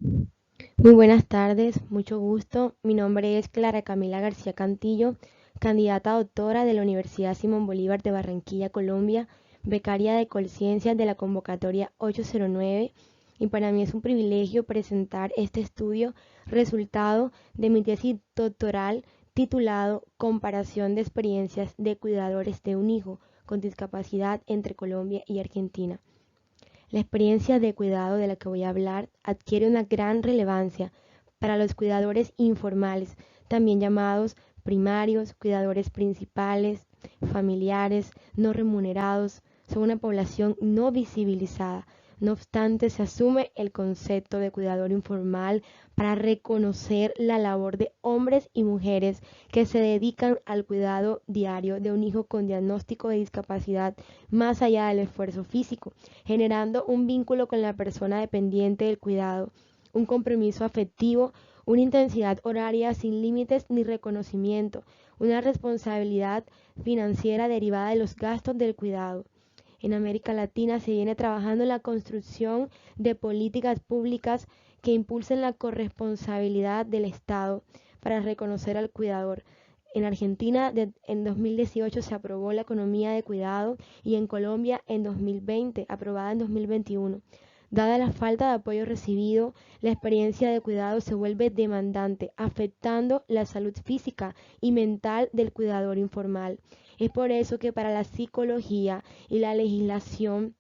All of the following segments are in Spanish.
Muy buenas tardes, mucho gusto. Mi nombre es Clara Camila García Cantillo, candidata a doctora de la Universidad Simón Bolívar de Barranquilla, Colombia, becaria de Colciencias de la convocatoria 809, y para mí es un privilegio presentar este estudio resultado de mi tesis doctoral titulado Comparación de experiencias de cuidadores de un hijo con discapacidad entre Colombia y Argentina. La experiencia de cuidado de la que voy a hablar adquiere una gran relevancia para los cuidadores informales, también llamados primarios, cuidadores principales, familiares, no remunerados. Son una población no visibilizada. No obstante, se asume el concepto de cuidador informal para reconocer la labor de hombres y mujeres que se dedican al cuidado diario de un hijo con diagnóstico de discapacidad más allá del esfuerzo físico, generando un vínculo con la persona dependiente del cuidado, un compromiso afectivo, una intensidad horaria sin límites ni reconocimiento, una responsabilidad financiera derivada de los gastos del cuidado. En América Latina se viene trabajando en la construcción de políticas públicas que impulsen la corresponsabilidad del Estado para reconocer al cuidador. En Argentina en 2018 se aprobó la economía de cuidado y en Colombia en 2020, aprobada en 2021. Dada la falta de apoyo recibido, la experiencia de cuidado se vuelve demandante, afectando la salud física y mental del cuidador informal. Es por eso que para la psicología y la legislación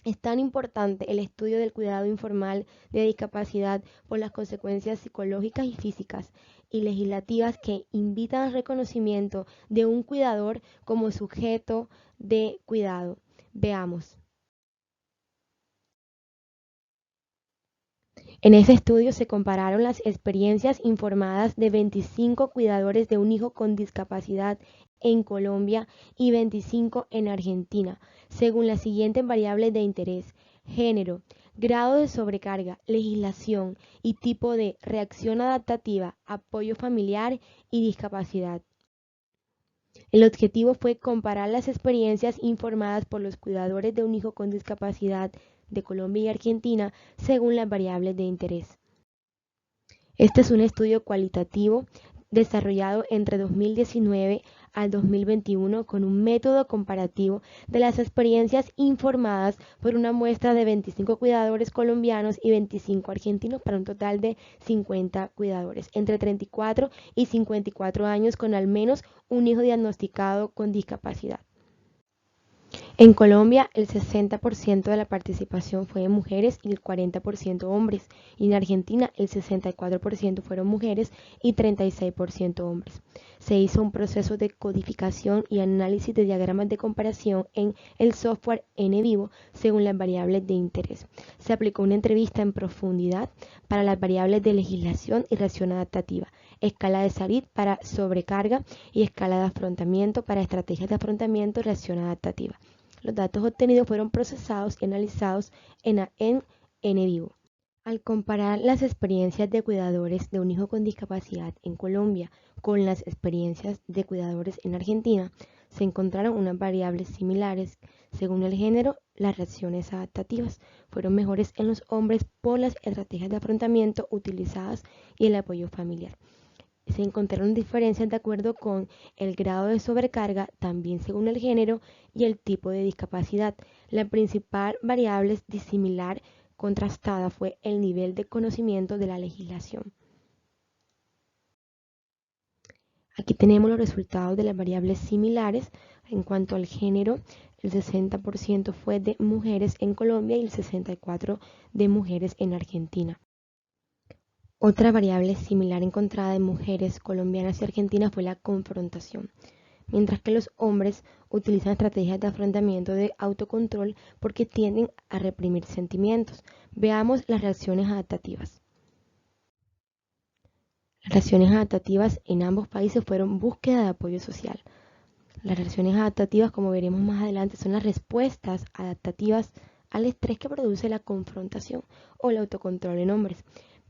es tan importante el estudio del cuidado informal de discapacidad por las consecuencias psicológicas y físicas y legislativas que invitan al reconocimiento de un cuidador como sujeto de cuidado. Veamos. En ese estudio se compararon las experiencias informadas de 25 cuidadores de un hijo con discapacidad en Colombia y 25 en Argentina, según las siguientes variables de interés: género, grado de sobrecarga, legislación y tipo de reacción adaptativa, apoyo familiar y discapacidad. El objetivo fue comparar las experiencias informadas por los cuidadores de un hijo con discapacidad de Colombia y Argentina según las variables de interés. Este es un estudio cualitativo desarrollado entre 2019 al 2021 con un método comparativo de las experiencias informadas por una muestra de 25 cuidadores colombianos y 25 argentinos para un total de 50 cuidadores entre 34 y 54 años con al menos un hijo diagnosticado con discapacidad. En Colombia, el 60% de la participación fue de mujeres y el 40% hombres, y en Argentina el 64% fueron mujeres y 36% hombres. Se hizo un proceso de codificación y análisis de diagramas de comparación en el software NVivo según las variables de interés. Se aplicó una entrevista en profundidad para las variables de legislación y reacción adaptativa, escala de Sarit para sobrecarga y escala de afrontamiento para estrategias de afrontamiento y reacción adaptativa. Los datos obtenidos fueron procesados y analizados en NVivo. Al comparar las experiencias de cuidadores de un hijo con discapacidad en Colombia con las experiencias de cuidadores en Argentina, se encontraron unas variables similares. Según el género, las reacciones adaptativas fueron mejores en los hombres por las estrategias de afrontamiento utilizadas y el apoyo familiar. Se encontraron diferencias de acuerdo con el grado de sobrecarga, también según el género y el tipo de discapacidad. La principal variable disimilar contrastada fue el nivel de conocimiento de la legislación. Aquí tenemos los resultados de las variables similares. En cuanto al género, el 60% fue de mujeres en Colombia y el 64% de mujeres en Argentina. Otra variable similar encontrada en mujeres colombianas y argentinas fue la confrontación, mientras que los hombres utilizan estrategias de afrontamiento de autocontrol porque tienden a reprimir sentimientos. Veamos las reacciones adaptativas. Las reacciones adaptativas en ambos países fueron búsqueda de apoyo social. Las reacciones adaptativas, como veremos más adelante, son las respuestas adaptativas al estrés que produce la confrontación o el autocontrol en hombres.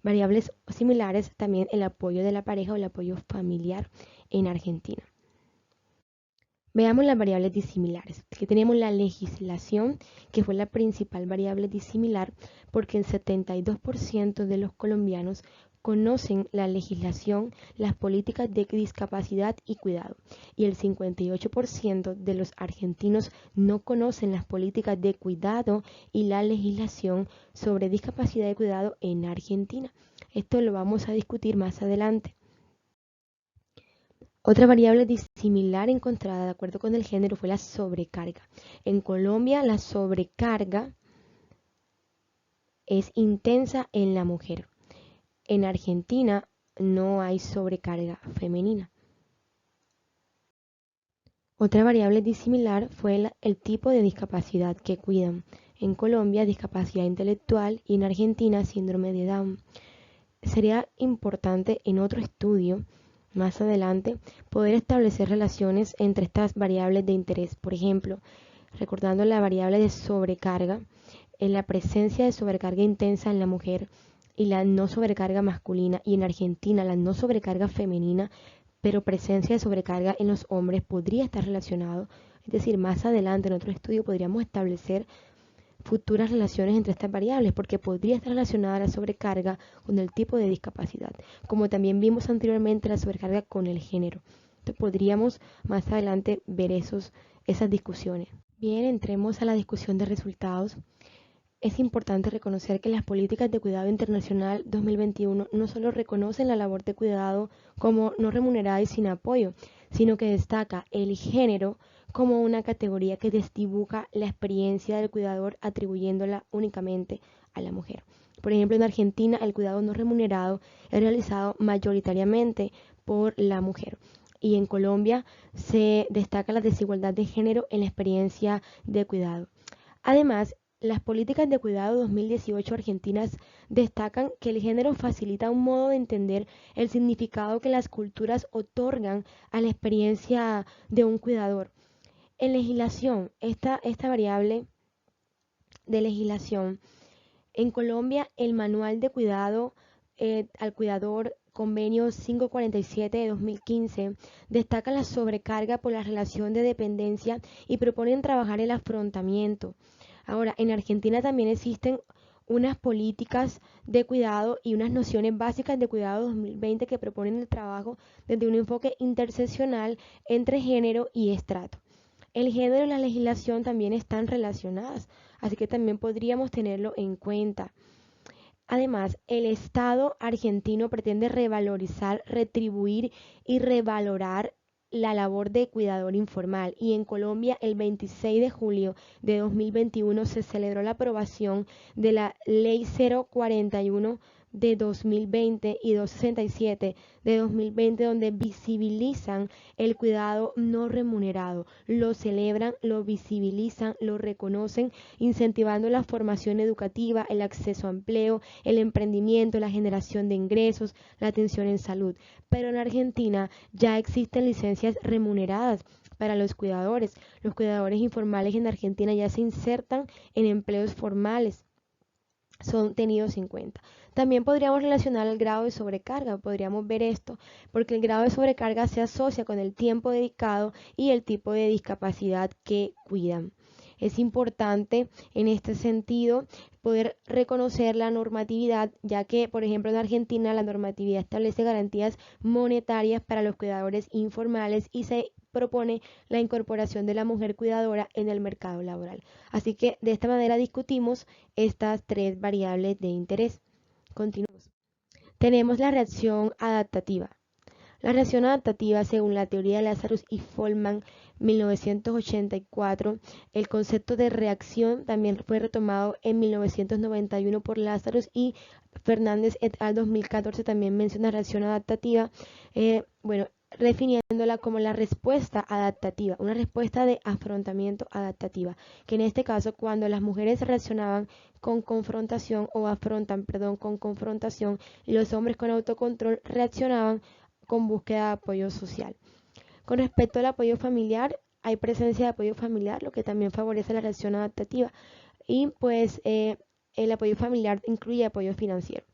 Variables similares también el apoyo de la pareja o el apoyo familiar en Argentina. Veamos las variables disimilares. Aquí tenemos la legislación, que fue la principal variable disimilar, porque el 72% de los colombianos conocen la legislación, las políticas de discapacidad y cuidado, y el 58% de los argentinos no conocen las políticas de cuidado y la legislación sobre discapacidad y cuidado en Argentina. Esto lo vamos a discutir más adelante. Otra variable disimilar encontrada de acuerdo con el género fue la sobrecarga. En Colombia la sobrecarga es intensa en la mujer. En Argentina no hay sobrecarga femenina. Otra variable disimilar fue el tipo de discapacidad que cuidan. En Colombia, discapacidad intelectual, y en Argentina, síndrome de Down. Sería importante en otro estudio más adelante poder establecer relaciones entre estas variables de interés. Por ejemplo, recordando la variable de sobrecarga, en la presencia de sobrecarga intensa en la mujer y la no sobrecarga masculina, y en Argentina la no sobrecarga femenina, pero presencia de sobrecarga en los hombres podría estar relacionado. Es decir, más adelante en otro estudio podríamos establecer futuras relaciones entre estas variables, porque podría estar relacionada la sobrecarga con el tipo de discapacidad, como también vimos anteriormente la sobrecarga con el género. Entonces podríamos más adelante ver esas discusiones. Bien, entremos a la discusión de resultados. Es importante reconocer que las políticas de cuidado internacional 2021 no solo reconocen la labor de cuidado como no remunerada y sin apoyo, sino que destaca el género como una categoría que desdibuja la experiencia del cuidador, atribuyéndola únicamente a la mujer. Por ejemplo, en Argentina el cuidado no remunerado es realizado mayoritariamente por la mujer. Y en Colombia se destaca la desigualdad de género en la experiencia de cuidado. Además, las políticas de cuidado 2018 argentinas destacan que el género facilita un modo de entender el significado que las culturas otorgan a la experiencia de un cuidador. En legislación, esta variable de legislación, en Colombia el manual de cuidado al cuidador convenio 547 de 2015 destaca la sobrecarga por la relación de dependencia y proponen trabajar el afrontamiento. Ahora, en Argentina también existen unas políticas de cuidado y unas nociones básicas de cuidado 2020 que proponen el trabajo desde un enfoque interseccional entre género y estrato. El género y la legislación también están relacionadas, así que también podríamos tenerlo en cuenta. Además, el Estado argentino pretende revalorizar, retribuir y revalorar la labor de cuidador informal, y en Colombia el 26 de julio de 2021 se celebró la aprobación de la Ley 041 de 2020 y 267 de 2020, donde visibilizan el cuidado no remunerado, lo celebran, lo visibilizan, lo reconocen, incentivando la formación educativa, el acceso a empleo, el emprendimiento, la generación de ingresos, la atención en salud. Pero en Argentina ya existen licencias remuneradas para los cuidadores. Los cuidadores informales en Argentina ya se insertan en empleos formales, son tenidos en cuenta. También podríamos relacionar el grado de sobrecarga, podríamos ver esto, porque el grado de sobrecarga se asocia con el tiempo dedicado y el tipo de discapacidad que cuidan. Es importante en este sentido poder reconocer la normatividad, ya que, por ejemplo, en Argentina la normatividad establece garantías monetarias para los cuidadores informales y se propone la incorporación de la mujer cuidadora en el mercado laboral. Así que de esta manera discutimos estas tres variables de interés. Continuamos. Tenemos la reacción adaptativa. La reacción adaptativa, según la teoría de Lazarus y Folman, 1984, el concepto de reacción también fue retomado en 1991 por Lazarus, y Fernández et al. 2014 también menciona reacción adaptativa, definiéndola como la respuesta adaptativa, una respuesta de afrontamiento adaptativa, que en este caso cuando las mujeres reaccionaban con confrontación o afrontan, con confrontación, y los hombres con autocontrol reaccionaban con búsqueda de apoyo social. Con respecto al apoyo familiar, hay presencia de apoyo familiar, lo que también favorece la reacción adaptativa, y pues el apoyo familiar incluye apoyo financiero.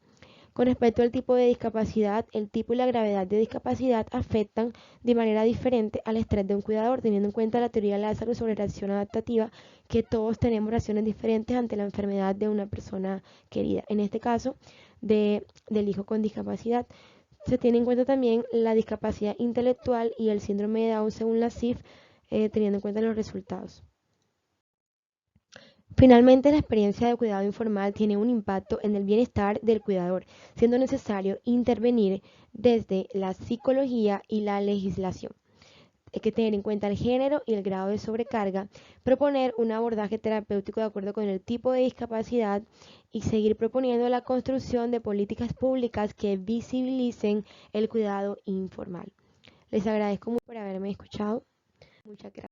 Con respecto al tipo de discapacidad, el tipo y la gravedad de discapacidad afectan de manera diferente al estrés de un cuidador, teniendo en cuenta la teoría de Lázaro sobre reacción adaptativa, que todos tenemos reacciones diferentes ante la enfermedad de una persona querida. En este caso, del hijo con discapacidad. Se tiene en cuenta también la discapacidad intelectual y el síndrome de Down según la CIF, teniendo en cuenta los resultados. Finalmente, la experiencia de cuidado informal tiene un impacto en el bienestar del cuidador, siendo necesario intervenir desde la psicología y la legislación. Hay que tener en cuenta el género y el grado de sobrecarga, proponer un abordaje terapéutico de acuerdo con el tipo de discapacidad y seguir proponiendo la construcción de políticas públicas que visibilicen el cuidado informal. Les agradezco mucho por haberme escuchado. Muchas gracias.